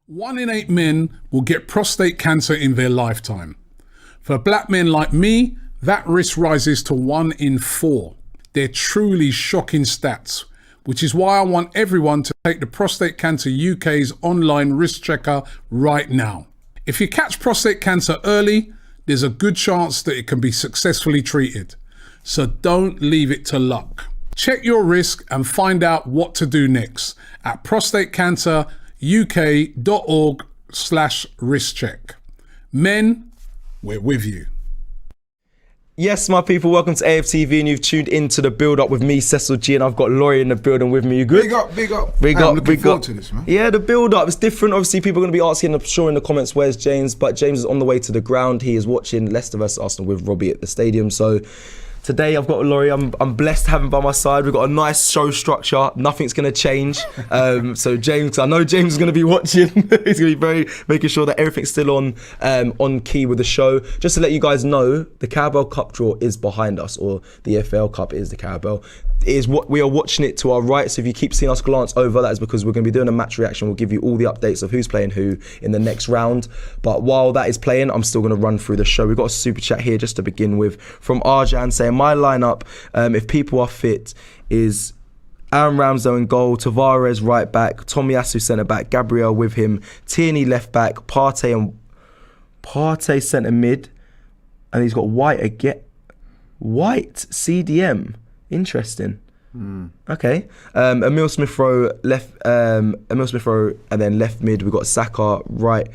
1 in 8 men will get prostate cancer in their lifetime. For black men like me, that risk rises to 1 in 4. They're truly shocking stats, which is why I want everyone to take the Prostate Cancer UK's online risk checker right now. If you catch prostate cancer early, there's a good chance that it can be successfully treated. So don't leave it to luck. Check your risk and find out what to do next at prostatecanceruk.org/risk check. Men, we're with you. Yes, my people, welcome to AFTV, and you've tuned into the build-up with me, Cecil Jee, and I've got Laurie in the building with me. You good? Big up. I'm looking forward to this, man. Yeah, the build-up is different. Obviously, people are going to be asking, I'm sure, in the comments, where's James? But James is on the way to the ground. He is watching Leicester versus Arsenal with Robbie at the stadium. So today I've got Laurie. I'm blessed to have him by my side. We've got a nice show structure. Nothing's going to change. So James, I know James is going to be watching. He's going to be making sure that everything's still on key with the show. Just to let you guys know, the Carabao Cup draw is behind us, or the FL Cup is the Carabao. It is what we are watching it to our right. So if you keep seeing us glance over, that is because we're going to be doing a match reaction. We'll give you all the updates of who's playing who in the next round. But while that is playing, I'm still going to run through the show. We've got a super chat here just to begin with from Arjan saying, my lineup, if people are fit, is Aaron Ramsdale in goal, Tavares right back, Tomiyasu centre back, Gabriel with him, Tierney left back, Partey centre mid, and he's got White again. White CDM. Interesting. Okay. Emil Smith-Rowe left. Emil Smith-Rowe, and then left mid. We've got Saka right.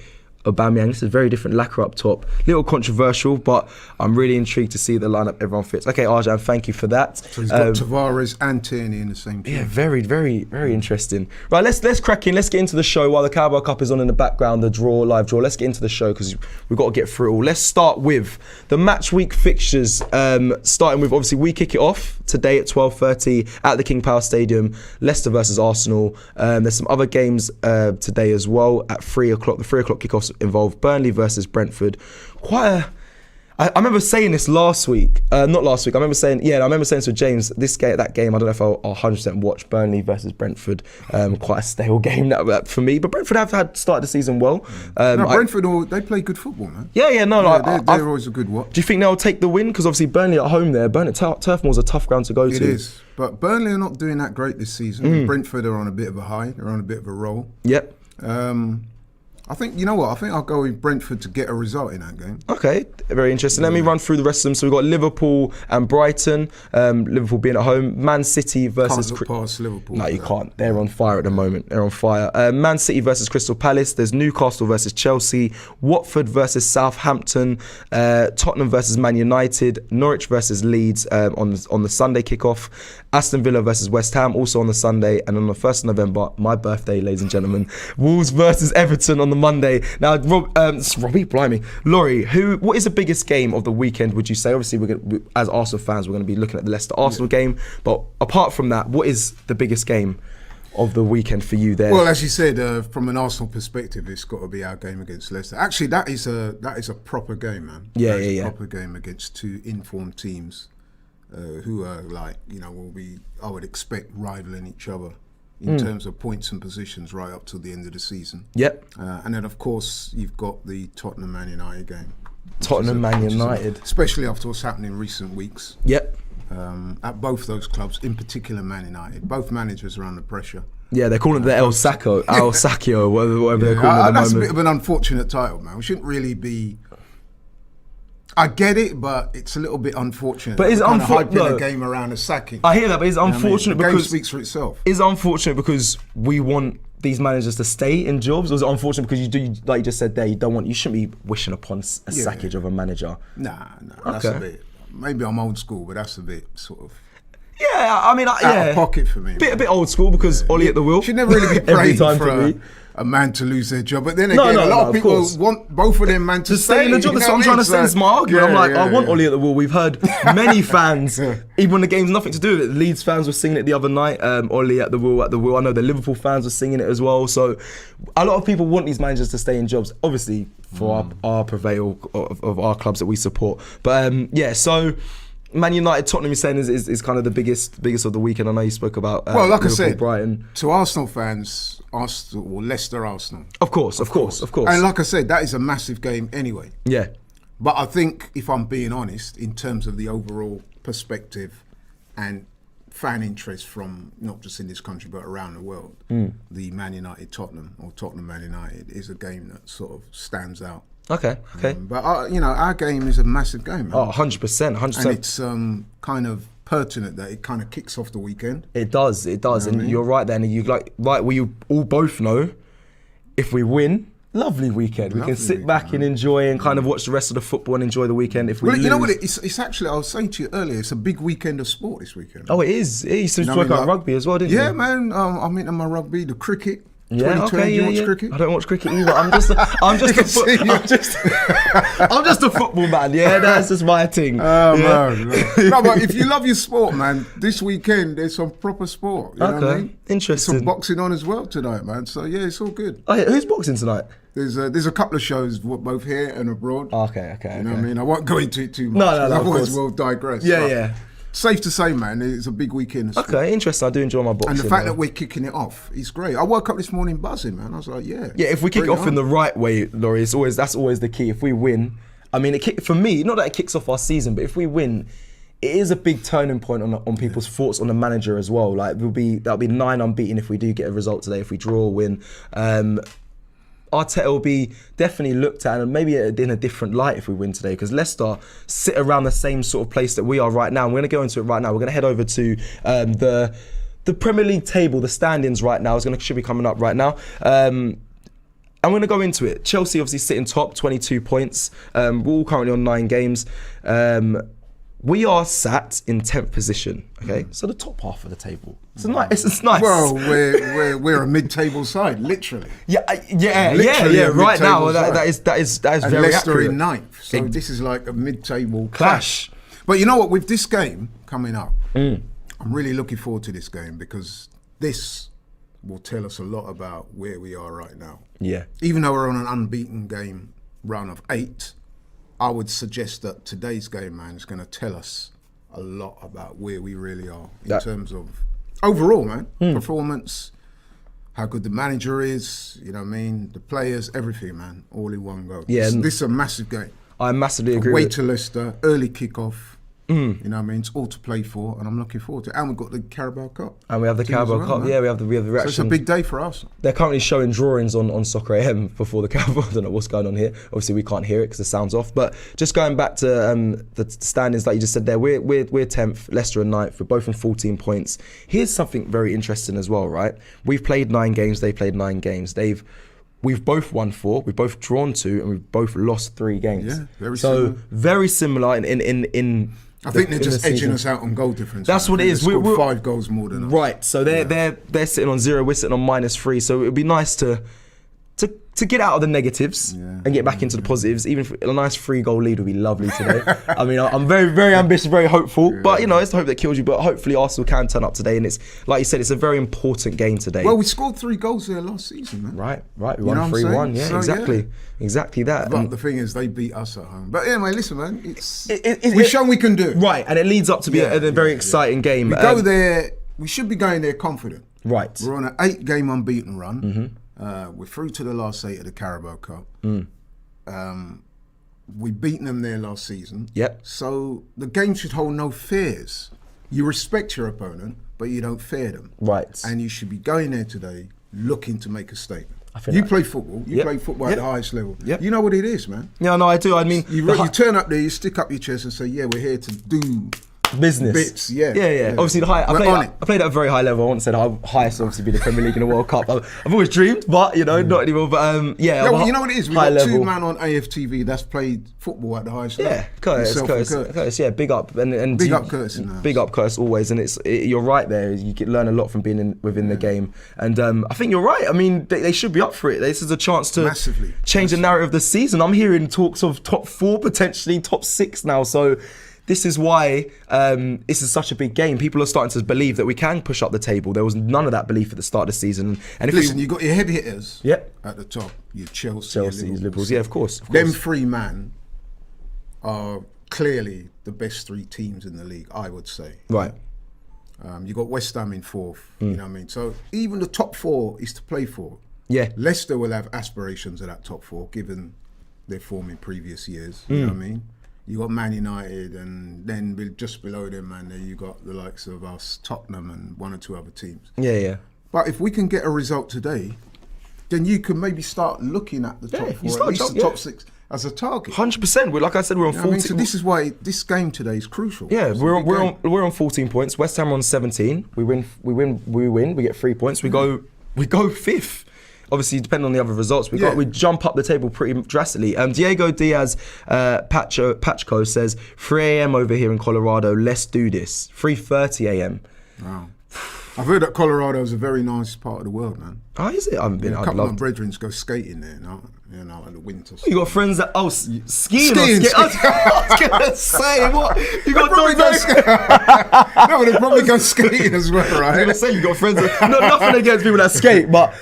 Aubameyang. This is very different. Lacquer up top. Little controversial, but I'm really intrigued to see the lineup everyone fits. Okay, Arjan, thank you for that. So he's got Tavares and Tierney in the same team. Yeah, very, very, very interesting. Right, let's crack in. Let's get into the show while the Carabao Cup is on in the background. The live draw. Let's get into the show because we've got to get through it all. Let's start with the match week fixtures. Starting with, obviously, we kick it off today at 12:30 at the King Power Stadium. Leicester versus Arsenal. There's some other games today as well at 3 o'clock. The 3 o'clock kickoffs involve Burnley versus Brentford. I remember saying this last week. Not last week. I remember saying to James, that game, I don't know if I'll 100% watch Burnley versus Brentford. Quite a stale game that for me. But Brentford have started the season well. Brentford, they play good football, man. They're always a good watch. Do you think they'll take the win? Because obviously Burnley at home there. Turf Moor's a tough ground to go to. It is. But Burnley are not doing that great this season. Brentford are on a bit of a high. They're on a bit of a roll. Yep. I think, you know what, I think I'll go with Brentford to get a result in that game. Okay, very interesting. Let me run through the rest of them. So we've got Liverpool and Brighton. Liverpool being at home. Man City versus... Can't look past Liverpool. No, you can't. They're on fire at the moment. They're on fire. Man City versus Crystal Palace. There's Newcastle versus Chelsea. Watford versus Southampton. Tottenham versus Man United. Norwich versus Leeds on the Sunday kickoff. Aston Villa versus West Ham also on the Sunday. And on the 1st of November, my birthday, ladies and gentlemen, Wolves versus Everton on the Monday. Now, Robbie, blimey. Laurie, what is the biggest game of the weekend, would you say? Obviously, as Arsenal fans, we're going to be looking at the Leicester-Arsenal game. But apart from that, what is the biggest game of the weekend for you there? Well, as you said, from an Arsenal perspective, it's got to be our game against Leicester. Actually, that is a proper game, man. Yeah. Proper game against two informed teams who are I would expect rivaling each other in terms of points and positions right up till the end of the season. Yep. And then, of course, you've got the Tottenham-Man United game. Man United. Especially after what's happened in recent weeks. Yep. At both those clubs, in particular Man United. Both managers are under pressure. Yeah, they're calling it the El Sacco, whatever they're calling it at the moment. That's a bit of an unfortunate title, man. We shouldn't really be... I get it, but it's a little bit unfortunate. But it's unfortunate. A game around a sacking. I hear that, but it's unfortunate because the game speaks for itself. It's unfortunate because we want these managers to stay in jobs, or is it unfortunate because like you just said there, you shouldn't be wishing upon a sackage of a manager? Nah, that's a bit. Maybe I'm old school, but that's a bit sort of. Yeah, I mean, out of pocket for me. A bit old school because Ollie at the wheel. Should never really be praying for a man to lose their job, but then again, a lot of people want both of them man to stay in the job. That's what I'm trying to say. It's my argument. I want Ollie at the wheel. We've heard many fans, even when the game's nothing to do with it. Leeds fans were singing it the other night. Ollie at the wheel, at the wheel. I know the Liverpool fans were singing it as well. So a lot of people want these managers to stay in jobs, obviously for our prevail of our clubs that we support. But so Man United, Tottenham, you're saying is kind of the biggest of the weekend. I know you spoke about Well, like I Liverpool, said, Brighton. to Arsenal fans, Arsenal or Leicester, Arsenal. Of course. And like I said, that is a massive game anyway. Yeah. But I think, if I'm being honest, in terms of the overall perspective and fan interest from not just in this country but around the world, the Man United Tottenham or Tottenham Man United is a game that sort of stands out. Okay. But our game is a massive game, man. Oh, 100%. And it's kind of pertinent that it kind of kicks off the weekend. It does. And you're right there. And we all both know, if we win, lovely weekend. We can sit back and enjoy and kind of watch the rest of the football and enjoy the weekend. If we lose, you know what? It's actually, I was saying to you earlier, it's a big weekend of sport this weekend. Oh, it is. You used to talk about rugby as well, didn't you? Yeah, man. I'm into my rugby, the cricket. Yeah, okay, do you watch cricket? I don't watch cricket either. I'm just a football man. Yeah, that's just my thing. Oh, man. No, but if you love your sport, man, this weekend there's some proper sport. You know what I mean? Interesting. There's some boxing on as well tonight, man. So yeah, it's all good. Oh, yeah. Who's boxing tonight? There's a couple of shows both here and abroad. Okay. You know what I mean? I won't go into it too much. No, otherwise we'll digress. Yeah. Safe to say, man, it's a big weekend. Okay, interesting. I do enjoy my boxing. And the fact that we're kicking it off is great. I woke up this morning buzzing, man. I was like, yeah. Yeah, if we kick it off in the right way, Laurie, that's always the key. If we win, I mean, for me, not that it kicks off our season, but if we win, it is a big turning point on people's thoughts on the manager as well. Like, that'll be 9 unbeaten if we do get a result today. If we draw or win, Arteta will be definitely looked at and maybe in a different light if we win today, because Leicester sit around the same sort of place that we are right now. And we're going to go into it right now. We're going to head over to the Premier League table, the standings right now should be coming up right now. I'm going to go into it. Chelsea obviously sitting top, 22 points. We're all currently on 9 games. We are sat in 10th position, okay? So the top half of the table. It's nice. Well, we're a mid-table side, literally. Yeah. Right now, that is and very Leicester accurate. in 9th. So this is like a mid-table clash. But you know what? With this game coming up, I'm really looking forward to this game, because this will tell us a lot about where we are right now. Yeah. Even though we're on an unbeaten game run of 8, I would suggest that today's game, man, is going to tell us a lot about where we really are in terms of overall, man, performance, how good the manager is, you know what I mean, the players, everything, man, all in one go. Yeah, this is a massive game. I massively agree. Away to Leicester, early kick-off. You know what I mean? It's all to play for, and I'm looking forward to it. And we've got the Carabao Cup. And we have the Carabao Cup. Man. Yeah, we have the reaction. So it's a big day for us. They're currently showing drawings on Soccer AM before the Carabao. I don't know what's going on here. Obviously, we can't hear it because the sound's off. But just going back to the standings, like you just said there, we're 10th, Leicester are 9th. We're both on 14 points. Here's something very interesting as well, right? We've played 9 games. They played 9 games. We've both won 4. We've both drawn 2, and we've both lost 3 games. Yeah, very similar. So very similar in I think they're just edging us out on goal difference. That's what it is. We're 5 goals more than us. Right. So they're sitting on 0. We're sitting on -3. So it would be nice to get out of the negatives and get back into the positives. Even a nice 3-goal lead would be lovely today. I mean, I'm very, very ambitious, very hopeful. But you know, it's the hope that kills you. But hopefully, Arsenal can turn up today. And it's like you said, it's a very important game today. Well, we scored 3 goals there last season, man. Right. We won 3-1. Yeah, so, exactly that. But the thing is, they beat us at home. But anyway, listen, man, we've shown we can do it. Right, and it leads up to be a very exciting game. We go there. We should be going there confident. Right. We're on an 8-game unbeaten run. We're through to the last 8 of the Carabao Cup. We've beaten them there last season. Yep. So the game should hold no fears. You respect your opponent, but you don't fear them. Right. And you should be going there today looking to make a statement. You play football. You play football at the highest level. Yep. You know what it is, man. Yeah, no, I do. I mean, you turn up there, you stick up your chest and say, yeah, we're here to do business. Bits, yeah. Obviously, I played at a very high level. I won't say the highest, obviously, be the Premier League and the World Cup. I've always dreamed, but you know, not anymore. But well, you know what it is. We've got 2 man on AFTV that's played football at the highest level. Yeah, Curtis. Yeah, big up and big up Curtis. Big up Curtis always, and you're right there. You can learn a lot from being within the game, and I think you're right. I mean, they should be up for it. This is a chance to change the narrative of the season. I'm hearing talks of top 4, potentially top 6 now. So. This is why this is such a big game. People are starting to believe that we can push up the table. There was none of that belief at the start of the season. And if you got your heavy hitters at the top. Your Chelsea, Liberals. Yeah, of course. Them 3 man are clearly the best 3 teams in the league, I would say. Right. You got West Ham in 4th, you know what I mean? So even the top 4 is to play for. Yeah. Leicester will have aspirations of that top 4, given their form in previous years, you know what I mean? You got Man United, and then just below them, man, there you got the likes of us, Tottenham, and 1 or 2 other teams. Yeah. But if we can get a result today, then you can maybe start looking at the top 4, at least the top 6 as a target. 100%. Like I said, we're on 14. So this is why this game today is crucial. Yeah, we're on 14 points. West Ham are on 17. We win. We get 3 points. We go 5th. Obviously, depending on the other results, we jump up the table pretty drastically. Diego Diaz Patchko says 3 a.m. over here in Colorado. Let's do this. 3:30 a.m. Wow. I've heard that Colorado is a very nice part of the world, man. Oh, is it? I haven't been. A couple of my brethren go skating there, in the winter. You got friends that skiing. Skiing. I was gonna say what you got. Probably go no, they probably go skating as well, right? I was gonna say you got friends. Nothing against people that skate, but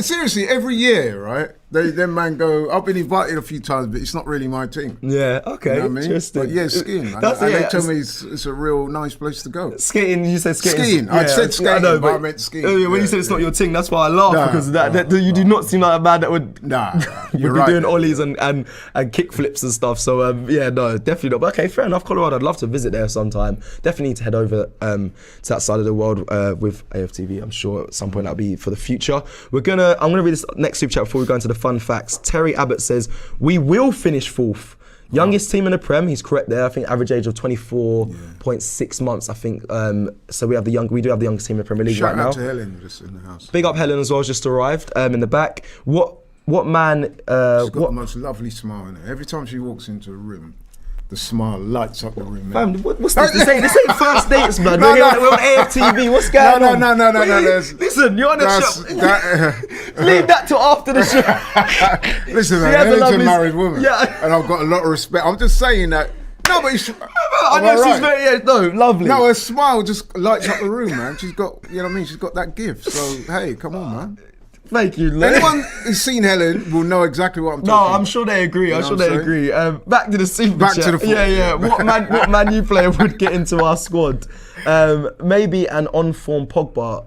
seriously, every year, right? Them man go. I've been invited a few times, but it's not really my thing. Yeah, okay, you know what I mean? Interesting. But yeah, skiing. And they tell me it's a real nice place to go. Skating, you said skating. Skiing. I said skating, I know, but I meant skiing. When you said it's not your thing, that's why I laughed because that you do not seem like a man that would. Nah, you'd be doing ollies and kick flips and stuff. So no, definitely not. But okay, fair enough. Colorado, I'd love to visit there sometime. Definitely need to head over to that side of the world with AFTV. I'm sure at some point that'll be for the future. I'm gonna read this next super chat before we go into the fun facts. Terry Abbott says, we will finish 4th. Youngest team in the Prem, he's correct there. I think average age of 24.6 months, I think. So we do have the youngest team in the Premier League right now. Shout out to Helen, just in the house. Big up Helen as well, just arrived in the back. What man... She's got the most lovely smile in her. Every time she walks into a room, the smile lights up the room. Fam, what's this? This ain't first dates, man. We're on AFTV. What's going on? No. Listen, you're on the show. Leave that till after the show. Listen, man, Helen's a married woman. Yeah. And I've got a lot of respect. I'm just saying that. No, but I know she's very, lovely. No, her smile just lights up the room, man. She's got, you know what I mean? She's got that gift. So, hey, come on, man. Thank you, Len. Anyone who's seen Helen will know exactly what I'm talking about. No, I'm sure they agree. You know I'm sure they agree. Back to the super chat. To the football. Yeah. What Man U player would get into our squad? Maybe an on-form Pogba.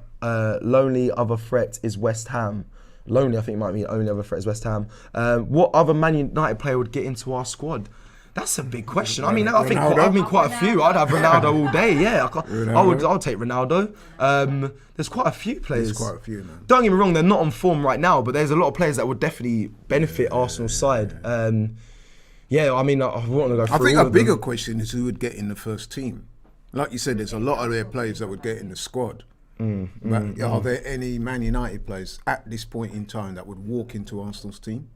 Lonely other threat is West Ham. Lonely, I think, might mean only other threat is West Ham. What other Man United player would get into our squad? That's a big question. I mean, I think quite a few. I'd have Ronaldo all day. Yeah, I'll take Ronaldo. There's quite a few players. There's quite a few, man. Don't get me wrong, they're not on form right now, but there's a lot of players that would definitely benefit Arsenal's side. I mean, I want to go through. I think a bigger question is who would get in the first team. Like you said, there's a lot of their players that would get in the squad. But are there any Man United players at this point in time that would walk into Arsenal's team?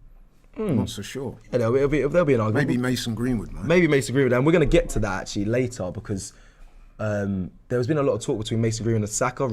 I'm not so sure. Yeah, there'll be an argument. Maybe Mason Greenwood, man. Maybe Mason Greenwood, and we're going to get to that actually later because there's been a lot of talk between Mason Greenwood and Saka.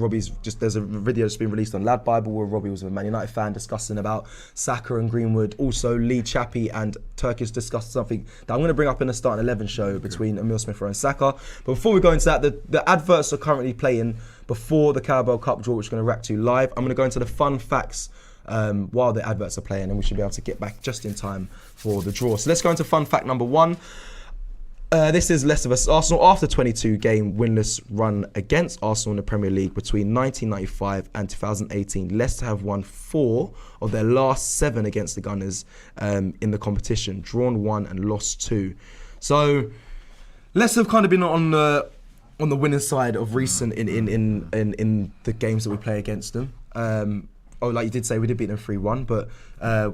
There's a video that's been released on Lad Bible where Robbie was a Man United fan discussing about Saka and Greenwood. Also, Lee Chappie and Turkish discussed something that I'm going to bring up in the Starting 11 show between Emil Smith-Rowe and Saka. But before we go into that, the adverts are currently playing before the Carabao Cup draw, which we're going to react to live. I'm going to go into the fun facts while the adverts are playing, and we should be able to get back just in time for the draw. So let's go into fun fact number 1. This is Leicester vs Arsenal. After 22-game winless run against Arsenal in the Premier League between 1995 and 2018, Leicester have won 4 of their last 7 against the Gunners in the competition, drawn 1 and lost 2. So Leicester have kind of been on the winning side of recent in the games that we play against them. Like you did say, we did beat them 3-1, but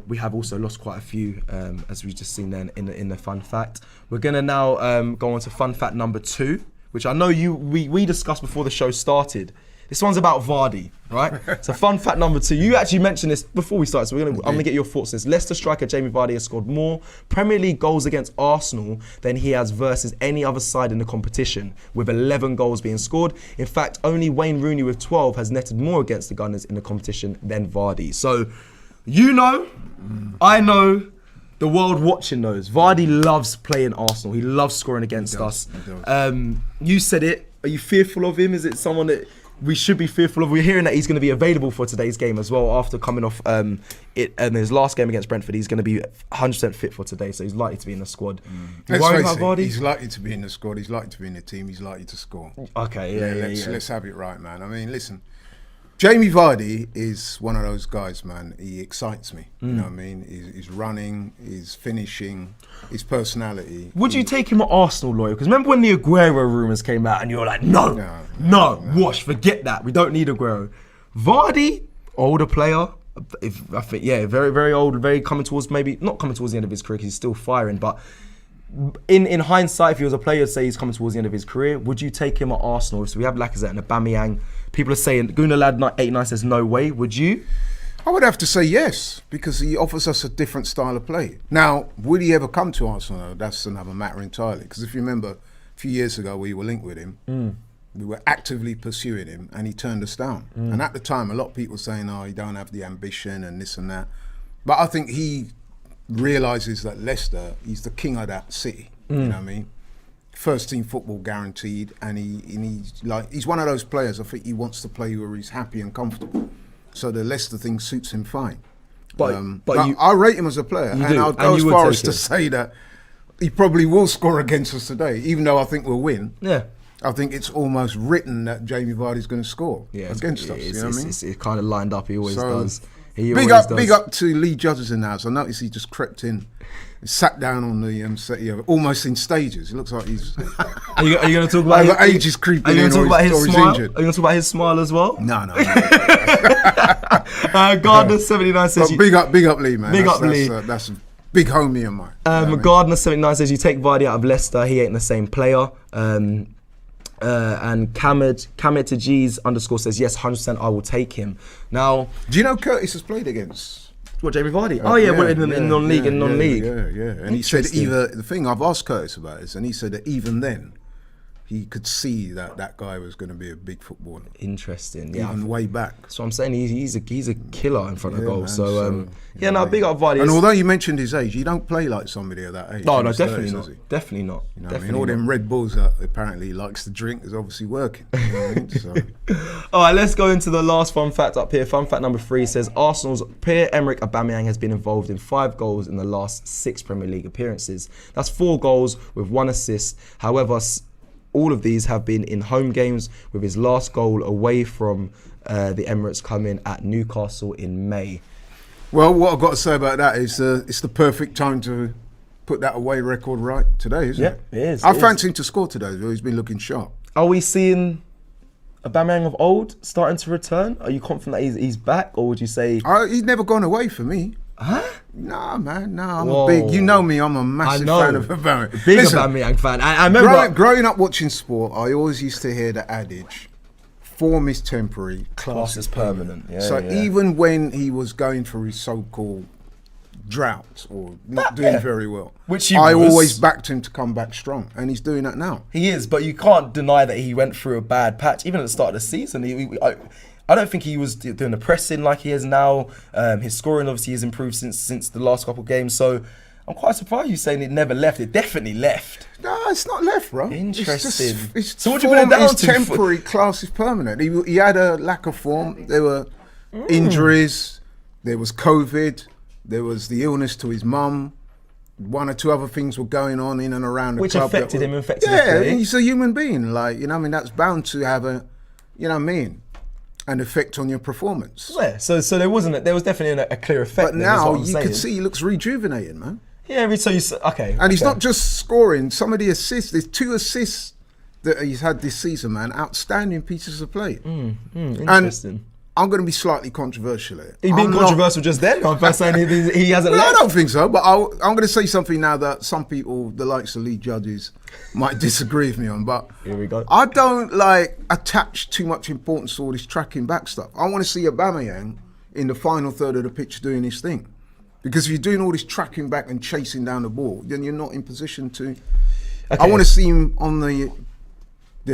we have also lost quite a few, as we've just seen then in the fun fact. We're gonna now go on to fun fact number 2, which I know we discussed before the show started. This one's about Vardy, right? So fun fact number 2. You actually mentioned this before we started, so I'm gonna get your thoughts on this. Leicester striker Jamie Vardy has scored more Premier League goals against Arsenal than he has versus any other side in the competition, with 11 goals being scored. In fact, only Wayne Rooney with 12 has netted more against the Gunners in the competition than Vardy. So, I know, the world watching knows. Vardy loves playing Arsenal. He loves scoring against us. You said it. Are you fearful of him? Is it someone that we should be fearful of. We're hearing that he's going to be available for today's game as well after coming off his last game against Brentford. He's going to be 100% fit for today, so he's likely to be in the squad. Let's face it, he's likely to be in the squad. He's likely to be in the team. He's likely to score. Okay, Let's have it right, man. I mean, listen. Jamie Vardy is one of those guys, man. He excites me. You know what I mean? He's running, he's finishing, his personality. Would you take him at Arsenal, Laurie? Because remember when the Aguero rumours came out and you were like, no, Wash, forget that. We don't need Aguero. Vardy, older player. I think, very, very old, very coming towards, maybe not coming towards the end of his career because he's still firing, but in hindsight, if he was a player, say he's coming towards the end of his career, would you take him at Arsenal? So we have Lacazette and Aubameyang. People are saying, Guna Lad 89 says no way. Would you? I would have to say yes, because he offers us a different style of play. Now, would he ever come to Arsenal? That's another matter entirely. Because if you remember, a few years ago, we were linked with him. We were actively pursuing him, and he turned us down. And at the time, a lot of people were saying, oh, he don't have the ambition and this and that. But I think he realises that Leicester, he's the king of that city. You know what I mean? First team football guaranteed, and he's one of those players. I think he wants to play where he's happy and comfortable. So the Leicester thing suits him fine. But I rate him as a player, and I'll go as far as to say that he probably will score against us today, even though I think we'll win. Yeah. I think it's almost written that Jamie Vardy's going to score against us. You know what I mean? It's kind of lined up. He always does. Big up to Lee Judges in the house. I noticed he just crept in, sat down on the settee, almost in stages. It looks like he's. Are you going to talk about ages creeping in? Are you going to talk about his smile? Are you going to talk about his smile as well? No. Gardner 79 says. Big up Lee, man. Big up Lee. That's a big homie of mine. Gardner 79 says you take Vardy out of Leicester. He ain't the same player. And Kamet G's _ says yes, 100% I will take him. Now, do you know Curtis has played against Jamie Vardy? In non-league. Yeah. And he said the thing I've asked Curtis about is, and he said that even then he could see that guy was going to be a big footballer. Interesting, even way back. So I'm saying he's a killer in front of goal. Man, big up Vardy. And although you mentioned his age, he don't play like somebody of that age. No, definitely not. Definitely not. You know what I mean? All them Red Bulls that apparently he likes to drink is obviously working. You know what I mean? So. All right, let's go into the last fun fact up here. Fun fact number 3 says Arsenal's Pierre-Emerick Aubameyang has been involved in 5 goals in the last 6 Premier League appearances. That's 4 goals with 1 assist. However, all of these have been in home games, with his last goal away from the Emirates coming at Newcastle in May. Well, what I've got to say about that is it's the perfect time to put that away record right today, isn't it? Yeah, it is. I fancy him to score today, though. He's been looking sharp. Are we seeing Aubameyang of old starting to return? Are you confident that he's back, or would you say... He's never gone away for me. Huh? Nah, man, I'm a big... You know me, I'm a massive fan of Aubameyang. Aubameyang fan. I remember... Growing up watching sport, I always used to hear the adage, form is temporary, class is permanent. Even when he was going through his so-called drought or not doing very well, I always backed him to come back strong, and he's doing that now. He is, but you can't deny that he went through a bad patch. Even at the start of the season, I don't think he was doing the pressing like he is now. His scoring obviously has improved since the last couple of games. So I'm quite surprised you saying it never left. It definitely left. No, it's not left, bro. Interesting. So what do you put it down to? Temporary, class is permanent. He had a lack of form. There were injuries. There was COVID. There was the illness to his mum. 1 or 2 other things were going on in and around the club. Which affected him, his play. Yeah, he's a human being. Like, you know what I mean? That's bound to have an effect on your performance. Yeah, so there was definitely a clear effect. But now you could see he looks rejuvenated, man. Yeah, so And he's not just scoring. Some of the assists, there's 2 assists that he's had this season, man. Outstanding pieces of play. Interesting. And I'm going to be slightly controversial here. He's been controversial just then. I'm first saying he hasn't left. I don't think so, but I'm going to say something now that some people, the likes of Lee Judges, might disagree with me on. But here we go. I don't attach too much importance to all this tracking back stuff. I want to see Aubameyang in the final third of the pitch doing his thing. Because if you're doing all this tracking back and chasing down the ball, then you're not in position to... I want to see him on the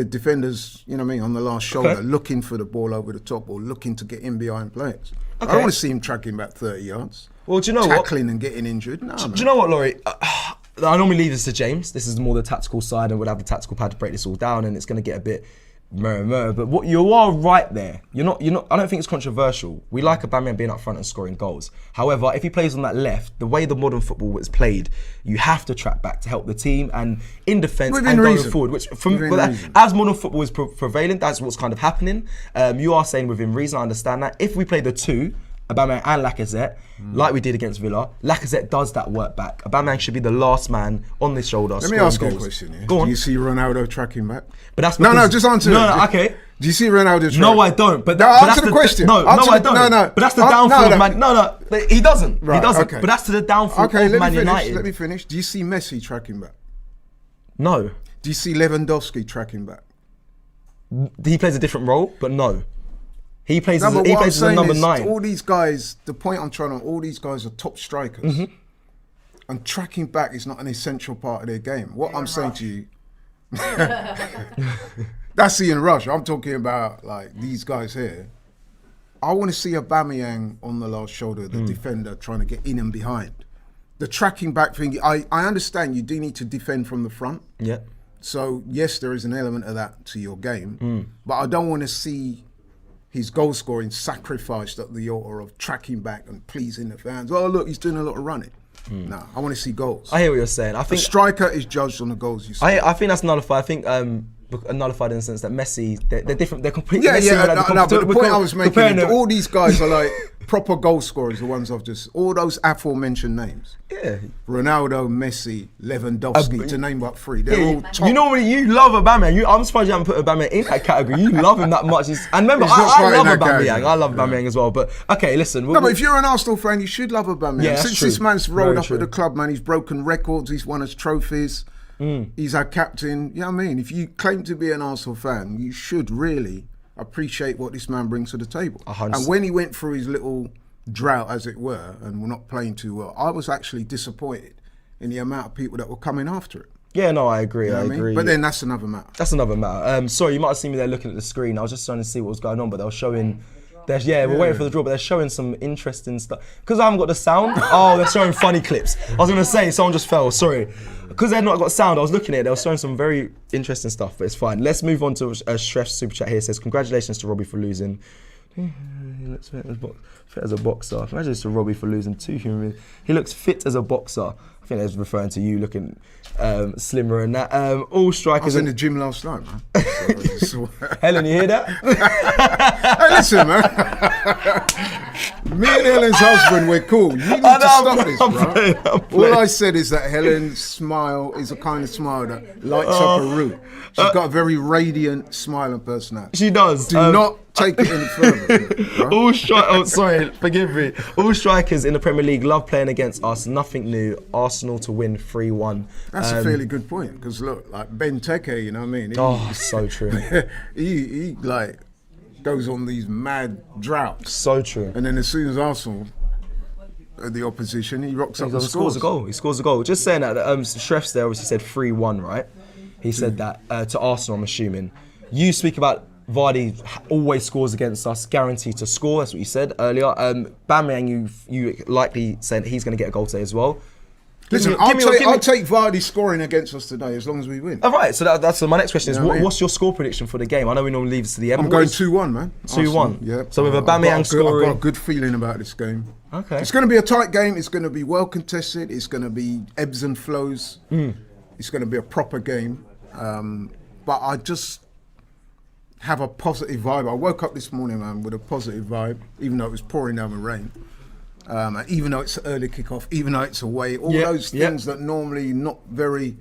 defenders, you know what I mean, on the last shoulder, looking for the ball over the top or looking to get in behind players. I don't want to see him tracking back 30 yards. Well, do you know tackling and getting injured. No, do you know what, Laurie? I normally leave this to James. This is more the tactical side, and we'll have the tactical pad to break this all down, and it's going to get a bit But what you are right there. You're not. I don't think it's controversial. We like Aubameyang being up front and scoring goals. However, if he plays on that left, the way the modern football was played, you have to track back to help the team and in defence Within and going reason. forward. Which, Within reason. as modern football is prevalent, that's what's kind of happening. You are saying within reason. I understand that. If we play the two, Aubameyang and Lacazette, like we did against Villa, Lacazette does that work back. Aubameyang should be the last man on this shoulder. Let me ask you a question. Yeah? Go on. Do you see Ronaldo tracking back? But that's No, because, just answer No, it. no, okay. Do you see Ronaldo tracking? No, I don't. But No, but answer the question. No, Answer I the- don't. no. But that's the No, downfall no. of Man. No, he doesn't. Right, He doesn't. okay. But that's to the downfall Okay, of let Man me finish. United. Let me finish. Do you see Messi tracking back? No, Do you see Lewandowski tracking back? he plays a different role, but no. He plays No, as but he what I'm plays as a saying number is, 9. all these guys, the point I'm trying to, all these guys are top strikers. Mm-hmm. And tracking back is not an essential part of their game. What I'm saying to you, that's Ian Rush. I'm talking about like these guys here. I want to see Aubameyang on the last shoulder, the defender trying to get in and behind. The tracking back thing, I understand you do need to defend from the front. Yeah. So yes, there is an element of that to your game, but I don't want to see his goal scoring sacrificed at the altar of tracking back and pleasing the fans. Oh look, he's doing a lot of running. No, I want to see goals. I hear what you're saying. I A think striker is judged on the goals you score. I think that's nullified. I think nullified in the sense that Messi, they're different. They're completely. Yeah, Messi, yeah. like, No, but the point I was comparing making, them- all these guys are like proper goal scorers. The ones I've just, all those aforementioned names. Yeah. Ronaldo, Messi, Lewandowski, to name but 3. They're all top. You normally you love Aubameyang. I'm surprised you haven't put Aubameyang in that category. You love him that much. And remember, He's not I quite in love that Aubameyang. category. I love Aubameyang as well. But okay, listen. No, but if you're an Arsenal fan, you should love Aubameyang. Yeah, that's Since true. this man's rolled Very up true. at the club, man, he's broken records. He's won us trophies. He's our captain. You know what I mean? If you claim to be an Arsenal fan, you should really appreciate what this man brings to the table. 100%. And when he went through his little drought, as it were, and we're not playing too well, I was actually disappointed in the amount of people that were coming after it. yeah, no, I agree. You know I what I mean? agree. But then that's another matter. That's another matter. Sorry, you might have seen me there looking at the screen. I was just trying to see what was going on, but they were showing. We're waiting for the draw, but they're showing some interesting stuff. Because I haven't got the sound. Oh, they're showing funny clips. I was gonna say someone just fell. Sorry, because they've not got sound. I was looking at it. They were showing some very interesting stuff, but it's fine. Let's move on to Shref's super chat here. It says congratulations to Robbie for losing. He looks fit as a boxer. Congratulations to Robbie for losing 2 human beings. He looks fit as a boxer. I think that's referring to you looking slimmer and that. All I strikers. was in the gym last night, man. Helen, you hear that? Hey, listen, man. Me and Helen's husband, we're cool. You need to stop this, bro. All I said is that Helen's smile is a kind of smile that lights up a room. She's got a very radiant smile and personality. She does. Do not take it any further. Bro. Sorry, forgive me. All strikers in the Premier League love playing against us. Nothing new. Arsenal to win 3-1. That's a fairly good point, because look, like Benteke, you know what I mean? Oh, so true. He like goes on these mad droughts. So true. And then as soon as Arsenal are the opposition, he rocks up He and scores a goal. He scores a goal. Just saying that, Shrefs there obviously said 3-1, right? He said that to Arsenal, I'm assuming. You speak about Vardy always scores against us, guaranteed to score. That's what you said earlier. Aubameyang, you likely said he's going to get a goal today as well. Listen, I'll take Vardy scoring against us today as long as we win. All right, so that's my next question is, You know what I mean? what's your score prediction for the game? I know we normally leave this to the end. I'm but going what is- 2-1, man. 2-1? Arsenal, yeah. So with I've Aubameyang got scoring- a good feeling about this game. Okay. It's going to be a tight game. It's going to be well contested. It's going to be ebbs and flows. It's going to be a proper game. But I just have a positive vibe. I woke up this morning, man, with a positive vibe, even though it was pouring down with rain. And even though it's early kickoff, even though it's away, all those things that normally not very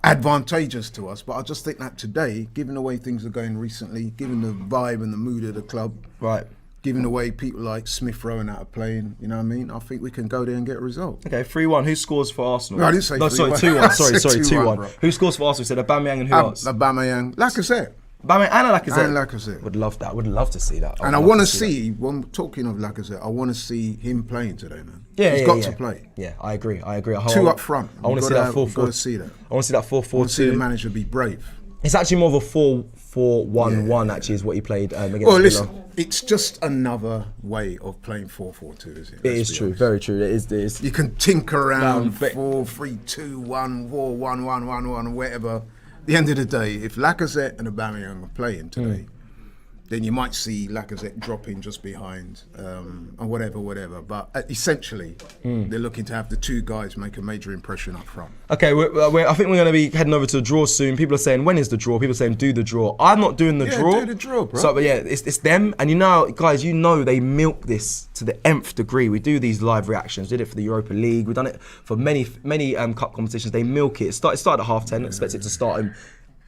advantageous to us. But I just think that today, given the way things are going recently, given the vibe and the mood of the club, Right. given the way people like Smith Rowe and that are playing, you know what I mean? I think we can go there and get a result. Okay, 3-1. Who scores for Arsenal? No, I didn't say No, sorry, 3-1. 2-1. Sorry, I said 2-1, 2-1. bro. Who scores for Arsenal? You said Aubameyang and who else? Aubameyang, Lacazette. Aubameyang and Lacazette. And Lacazette. Would love that. Would love to see that. And I want to see, when talking of Lacazette, I want to see him playing today, man. He's got to play. Yeah, I agree. Two up front. I want to see that 4-4. Got to see that. I want to see that 4-4-2. I want to see the manager be brave. It's actually more of a 4-4-1-1 actually is what he played against Well, Villa. listen, it's just another way of playing 4-4-2, isn't it? It is true, very true. It is. You can tinker around but- 4-3-2-1, 4-1-1-1-1, whatever. the end of the day, if Lacazette and Aubameyang are playing today, then you might see Lacazette dropping just behind, and whatever. But essentially, they're looking to have the two guys make a major impression up front. Okay, I think we're going to be heading over to the draw soon. People are saying, when is the draw? People are saying, do the draw. I'm not doing the draw. Do the draw, bro. So, but yeah, it's them. And guys, they milk this to the nth degree. We do these live reactions. Did it for the Europa League. We've done it for many cup competitions. They milk it. It started at 10:30. Expect it to start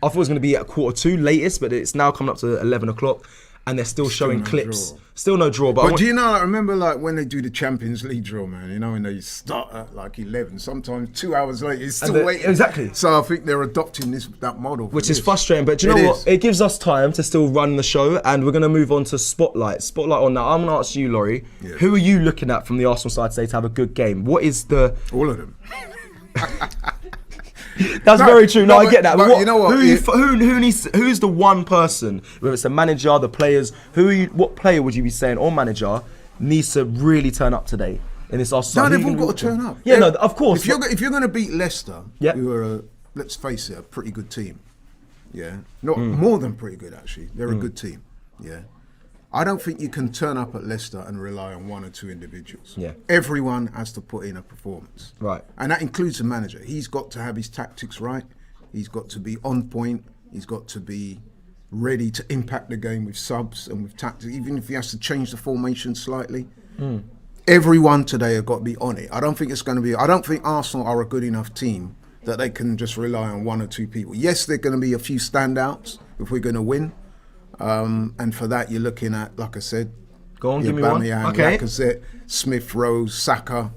I thought it was going to be at 2:45 latest, but it's now coming up to 11 o'clock, and they're still showing clips. Draw. Still no draw. But do you know, I remember like when they do the Champions League draw, man, you know, when they start at like 11, sometimes 2 hours later, it's still waiting. Exactly. So I think they're adopting that model. Which is frustrating, but do you know what? It gives us time to still run the show, and we're going to move on to Spotlight. Spotlight on now. I'm going to ask you, Laurie, who are you looking at from the Arsenal side today to have a good game? What is the... All of them. That's very true. I get that. But you know what? Who's the one person, whether it's the manager, the players, what player would you be saying, or manager, needs to really turn up today in this Arsenal? No, they've all got to turn up. Yeah, no, of course. If you're going to beat Leicester, who are, let's face it, a pretty good team. Yeah, not more than pretty good actually. They're a good team. Yeah. I don't think you can turn up at Leicester and rely on one or two individuals. Yeah. Everyone has to put in a performance. Right. And that includes the manager. He's got to have his tactics right. He's got to be on point. He's got to be ready to impact the game with subs and with tactics, even if he has to change the formation slightly. Everyone today have got to be on it. I don't think Arsenal are a good enough team that they can just rely on one or two people. Yes, there are going to be a few standouts if we're going to win. And for that, you're looking at, like I said, go on, give me one. Okay. Lacazette, Smith Rowe, Saka,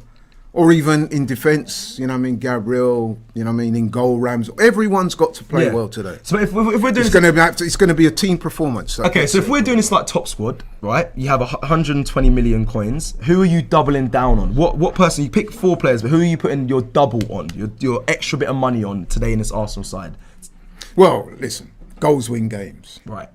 or even in defence, you know what I mean, Gabriel, you know what I mean, in goal, Rams. Everyone's got to play well today. So if we're doing it's going to be a team performance. So okay, so if we're doing this like top squad, right? You have 120 million coins. Who are you doubling down on? What person? You pick 4 players, but who are you putting your double on? Your extra bit of money on today in this Arsenal side? Well, listen, goals win games. Right.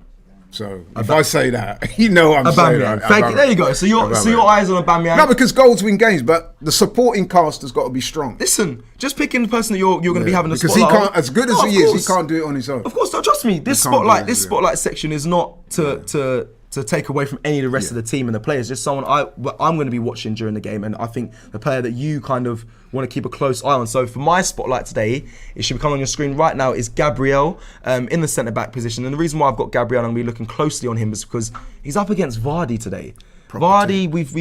So if I say that, you know I'm saying that. Thank you. There you go. So your eyes on Aubameyang. No, because goals win games, but the supporting cast has got to be strong. Listen, just picking the person that you're going to be having the because spotlight he can't, as good as he is, he can't do it on his own. Of course, trust me. This spotlight section is not to take away from any of the rest of the team and the players. Just someone I'm going to be watching during the game, and I think the player that you kind of want to keep a close eye on. So for my spotlight today, it should be coming on your screen right now, is Gabriel in the centre-back position. And the reason why I've got Gabriel and I'm going to be looking closely on him is because he's up against Vardy today. Vardy, we've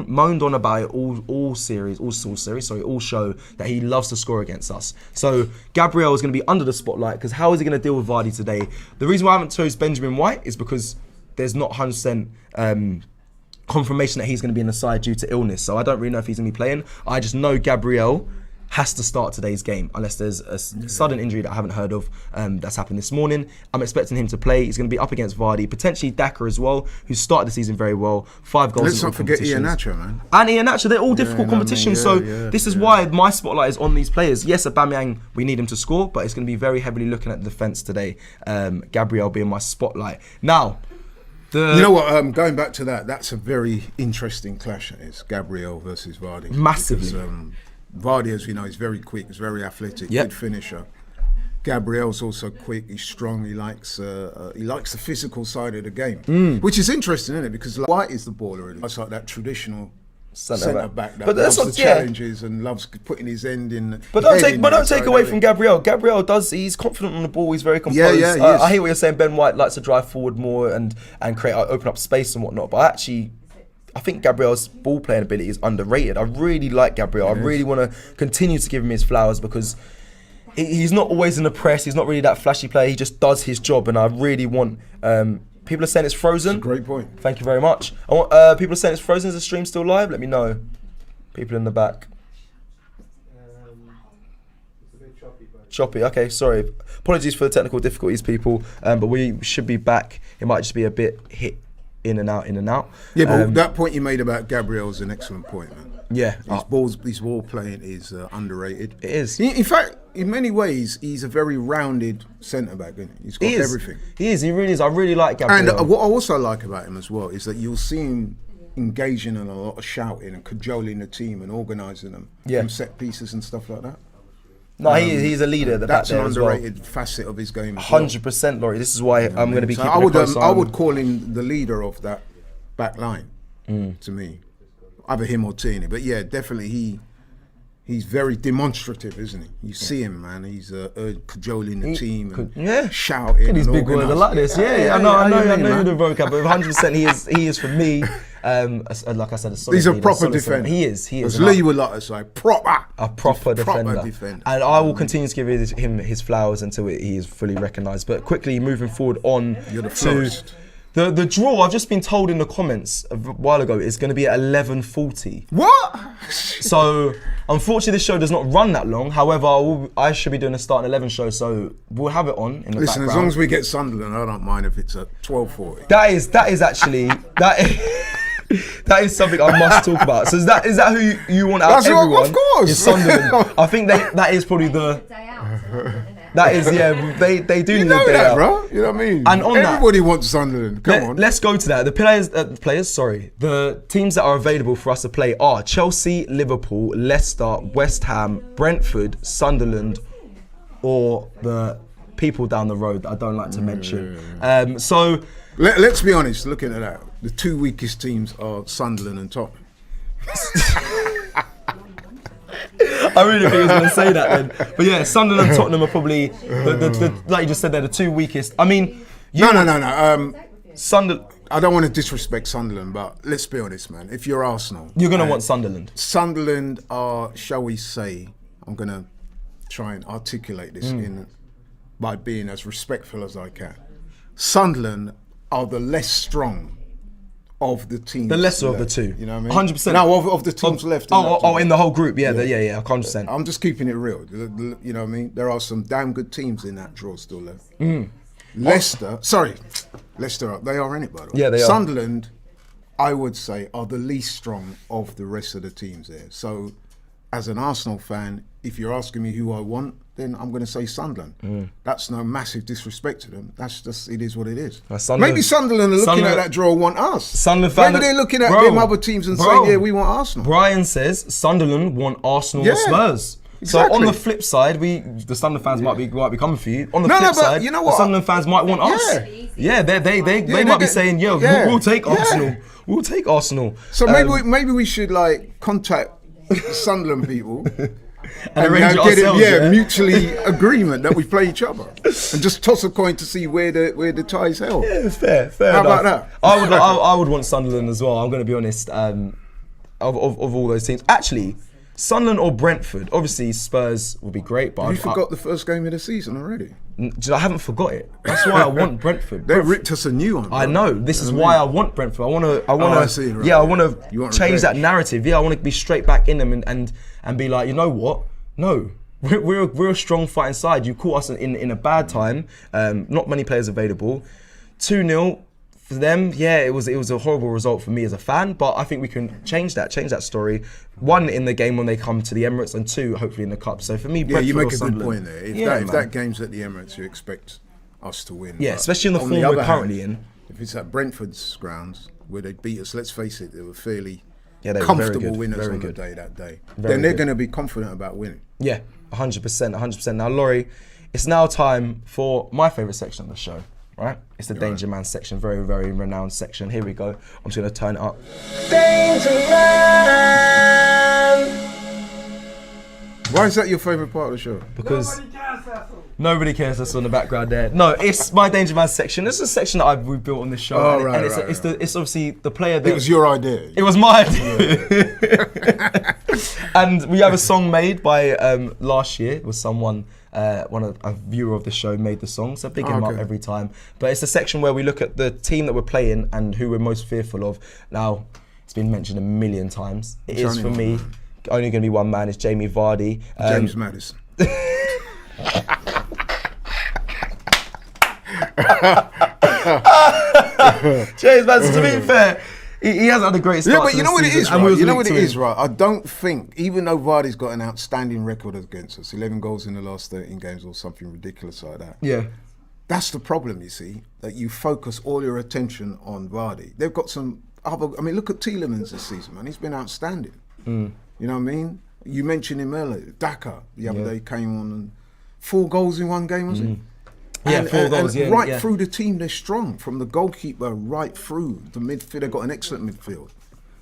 moaned on about it all show that he loves to score against us. So Gabriel is going to be under the spotlight because how is he going to deal with Vardy today? The reason why I haven't chose Benjamin White is because there's not 100% confirmation that he's going to be in the side due to illness. So I don't really know if he's going to be playing. I just know Gabriel has to start today's game unless there's a sudden injury that I haven't heard of that's happened this morning. I'm expecting him to play. He's going to be up against Vardy, potentially Daka as well, who started the season very well. 5 goals. Let's not forget Iheanacho, man. And Iheanacho, they're all difficult competitions. This is why my spotlight is on these players. Yes, Aubameyang, we need him to score, but it's going to be very heavily looking at the defence today. Gabriel being my spotlight. Now, you know what? Going back to that, that's a very interesting clash. It's Gabriel versus Vardy. Massively. Because, Vardy, as we know, is very quick. He's very athletic. Good finisher. Gabriel's also quick. He's strong. He likes the physical side of the game, which is interesting, isn't it? Because White is the baller. It's like that traditional centre back that loves the challenges and loves putting his end in. But don't take away from Gabriel. Gabriel he's confident on the ball. He's very composed. I hear what you're saying. Ben White likes to drive forward more and open up space and whatnot. But I think Gabriel's ball playing ability is underrated. I really like Gabriel. I really want to continue to give him his flowers because he's not always in the press. He's not really that flashy player. He just does his job, and I really want. People are saying it's frozen. That's a great point. Thank you very much. I want, people are saying it's frozen. Is the stream still live? Let me know. People in the back. It's a bit choppy. Choppy. Okay, sorry. Apologies for the technical difficulties, people. But we should be back. It might just be a bit hit in and out. Yeah, but that point you made about Gabriel is an excellent point, man. Yeah. His ball playing is underrated. It is. In fact, in many ways, he's a very rounded centre-back, isn't he? He's got everything. He is. He really is. I really like Gabriel. And what I also like about him as well is that you'll see him engaging in a lot of shouting and cajoling the team and organising them from set pieces and stuff like that. No, he's a leader at the back That's there an as well. underrated facet of his game. 100%, Laurie. This is why I'm going to be keeping a close eye I on would him. call him the leader of that back line, to me. Either him or Tierney. But yeah, definitely he's very demonstrative, isn't he? You see him, man. He's cajoling the team and shouting. Look at these big words like this. Yeah, I know the vocab, but 100% he is for me. Like I said, a solid He's a leader, proper defender. He is. As Lee would like to say, a proper defender. And I will continue to give him his flowers until he is fully recognised. But quickly moving forward on to the draw. I've just been told in the comments a while ago it's going to be at 11:40. What? So unfortunately, this show does not run that long. However, I should be doing a start 11 show, so we'll have it on in the background. As long as we get Sunderland, I don't mind if it's at 12:40. That is actually that is something I must talk about. So is that who you want out of everyone? Of course. Is Sunderland. I think that is probably the. That is, they do need a day out, bro. You know what I mean? And on everybody wants Sunderland. Come on. Let's go to that. The teams that are available for us to play are Chelsea, Liverpool, Leicester, West Ham, Brentford, Sunderland, or the people down the road that I don't like to mention. So let's be honest. Looking at that, the two weakest teams are Sunderland and Tottenham. I really think he was going to say that then. But yeah, Sunderland and Tottenham are probably, like you just said, they're the two weakest. I mean... No. Sunderland... I don't want to disrespect Sunderland, but let's be honest, man. If you're Arsenal... You're going to want Sunderland. Sunderland are, shall we say, I'm going to try and articulate this by being as respectful as I can. Sunderland are the less strong of the teams. The lesser left, of the two. You know what I mean? 100%. No, of the teams left. In the whole group, yeah, 100%. I'm just keeping it real. You know what I mean? There are some damn good teams in that draw still left. Leicester, they are in it, by the way. Yeah, they are. Sunderland, I would say, are the least strong of the rest of the teams there. So, as an Arsenal fan, if you're asking me who I want, then I'm going to say Sunderland. That's no massive disrespect to them. That's just, it is what it is. Maybe Sunderland are looking at that draw want us. Maybe they're looking at them other teams and saying, yeah, we want Arsenal. Brian says Sunderland want Arsenal or Spurs. Exactly. So on the flip side, the Sunderland fans might be coming for you. On the flip side, you know what? The Sunderland fans might want us. Yeah, they might be saying, we'll take Arsenal. We'll take Arsenal. So maybe we should contact the Sunderland people. And arrange it ourselves, mutually agreement that we play each other, and just toss a coin to see where the tie's held. Yeah, fair. How about that? I would want Sunderland as well. I'm going to be honest. Of all those teams, actually, Sunderland or Brentford. Obviously, Spurs would be great, but you forgot the first game of the season already. I haven't forgot it. That's why I want Brentford. They ripped us a new one. Bro. I know. This is why I want Brentford. I want to change that narrative. Yeah, I want to be straight back in them and be like, you know what? No, we're a strong fighting side. You caught us in a bad time. Not many players available. 2-0 for them. Yeah, it was a horrible result for me as a fan. But I think we can change that story. 1, in the game when they come to the Emirates, and 2, hopefully in the cup. So for me, Brentford you make a Sunderland. good point there. If that game's at the Emirates, you expect us to win. Yeah, especially in the form we're currently in. If it's at Brentford's grounds where they beat us, let's face it, they were fairly comfortable winners on the day that day. Then they're going to be confident about winning. Yeah, 100%. Now, Laurie, it's now time for my favourite section of the show, right? It's the Danger Man section, very, very renowned section. Here we go. I'm just going to turn it up. Danger Man! Why is that your favourite part of the show? Because nobody cares that's on the background there. No, it's my Danger Man section. This is a section that we've built on this show. It's obviously the player that... It was your idea. It was my idea. And we have a song made by last year. It was someone, a viewer of the show made the song. So big him up every time. But it's a section where we look at the team that we're playing and who we're most fearful of. Now, it's been mentioned a million times. It is for me... Only going to be one man. It's Jamie Vardy. James Maddison. James Maddison, to be fair, he has had a great start. Yeah, but you know what it is, right? You know what it is, right? I don't think, even though Vardy's got an outstanding record against us, 11 goals in the last 13 games or something ridiculous like that. Yeah. That's the problem, you see, that you focus all your attention on Vardy. They've got some other... I mean, look at Tielemans this season, man. He's been outstanding. You know what I mean? You mentioned him earlier. Daka the other day came on and 4 goals in one game, was it? Yeah, 4 goals. And right through the team, they're strong. From the goalkeeper right through the midfield, they've got an excellent midfield.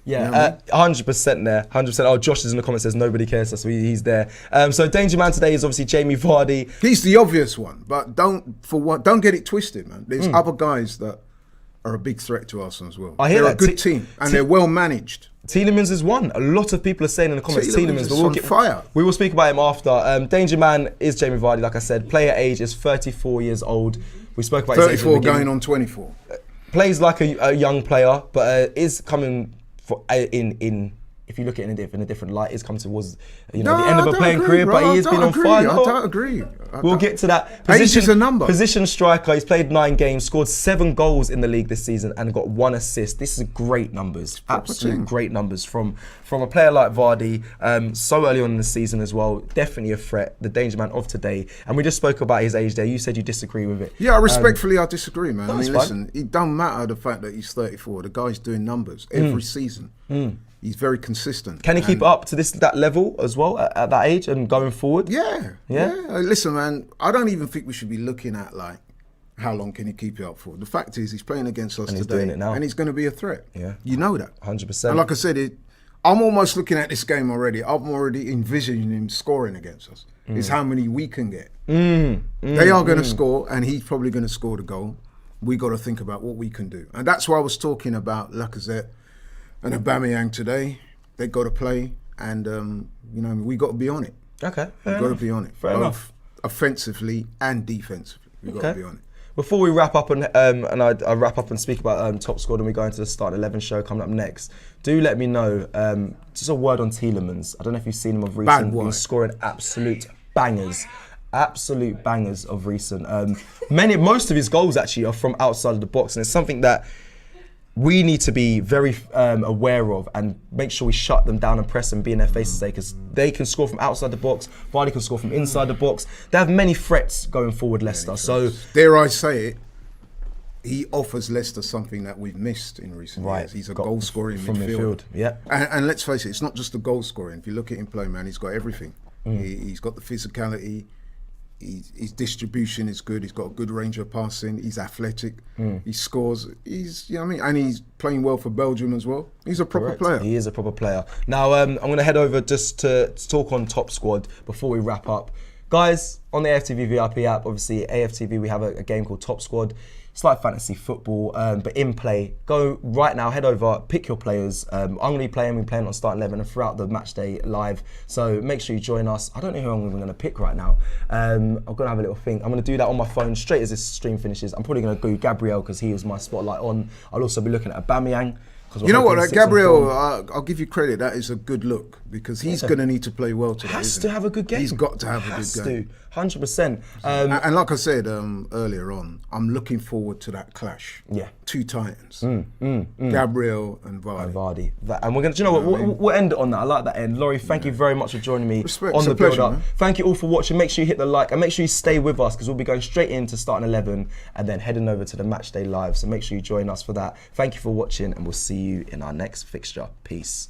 Yeah, You know what 100% there, 100%. Oh, Josh is in the comments, says nobody cares, so he's there. So Danger Man today is obviously Jamie Vardy. He's the obvious one, but don't get it twisted, man. There's other guys that are a big threat to Arsenal as well. I hear they're that. a good team, and they're well managed. Tielemans is one. A lot of people are saying in the comments Tielemans, is on fire. We will speak about him after. Danger Man is Jamie Vardy, like I said. Player age is 34 years old. We spoke about 34 going on 24. Plays like a young player, but is coming for in. If you look at it in a different light, is coming towards the end of a playing career, but he has been on fire. I don't agree. We'll get to that. Age is a number. Position striker. He's played 9 games, scored 7 goals in the league this season, and got 1 assist. This is great numbers. Absolute great numbers from a player like Vardy. So early on in the season as well. Definitely a threat. The danger man of today. And we just spoke about his age there. You said you disagree with it. Yeah, respectfully, I disagree, man. I mean, fine. listen, it don't matter the fact that he's 34. The guy's doing numbers every season. He's very consistent. Can he keep up to that level as well at that age and going forward? Yeah. Listen, man, I don't even think we should be looking at like how long can he keep it up for. The fact is, he's playing against us and today, he's doing it now. and he's going to be a threat. Yeah, you know that. 100%. And like I said, I'm almost looking at this game already. I'm already envisioning him scoring against us. It's how many we can get. They are going to score, and he's probably going to score the goal. We got to think about what we can do, and that's why I was talking about Lacazette and Aubameyang today. They got to play, and we got to be on it. Okay, we got to be on it, fair enough. Offensively and defensively. We got to be on it. Before we wrap up and I wrap up and speak about top squad and we go into the Start 11 show coming up next, do let me know, just a word on Tielemans. I don't know if you've seen him of recent. He's scoring absolute bangers of recent. Most of his goals actually are from outside of the box, and it's something that we need to be very aware of and make sure we shut them down and press and be in their faces today, because they can score from outside the box, Vardy can score from inside the box. They have many threats going forward, Leicester. So dare I say it, he offers Leicester something that we've missed in recent years. He's a goal scoring from midfield. Yeah. And let's face it, it's not just the goal scoring. If you look at him play, man, he's got everything. He's got the physicality. His distribution is good. He's got a good range of passing. He's athletic. He scores. And he's playing well for Belgium as well. He's a proper player. He is a proper player. Now, I'm going to head over just to talk on Top Squad before we wrap up. Guys, on the AFTV VIP app, obviously AFTV, we have a game called Top Squad. It's like fantasy football, but in play. Go right now, head over, pick your players. I'm going to be playing, we're playing on Start 11 and throughout the match day live. So make sure you join us. I don't know who I'm even going to pick right now. I'm going to have a little think. I'm going to do that on my phone straight as this stream finishes. I'm probably going to go Gabriel because he was my spotlight on. I'll also be looking at Aubameyang. You know what, Gabriel, I'll give you credit. That is a good look because he's going to need to play well today. Has to have a good game. He's got to have a good game. 100%. And like I said earlier on, I'm looking forward to that clash. Yeah. 2 Titans. Gabriel and Vardy. And we're going to, do you know what, we'll end it on that. I like that end. Laurie, thank you very much for joining me on the build-up. Thank you all for watching. Make sure you hit the like and make sure you stay with us because we'll be going straight into Starting 11 and then heading over to the match day live. So make sure you join us for that. Thank you for watching and we'll see you in our next fixture. Peace.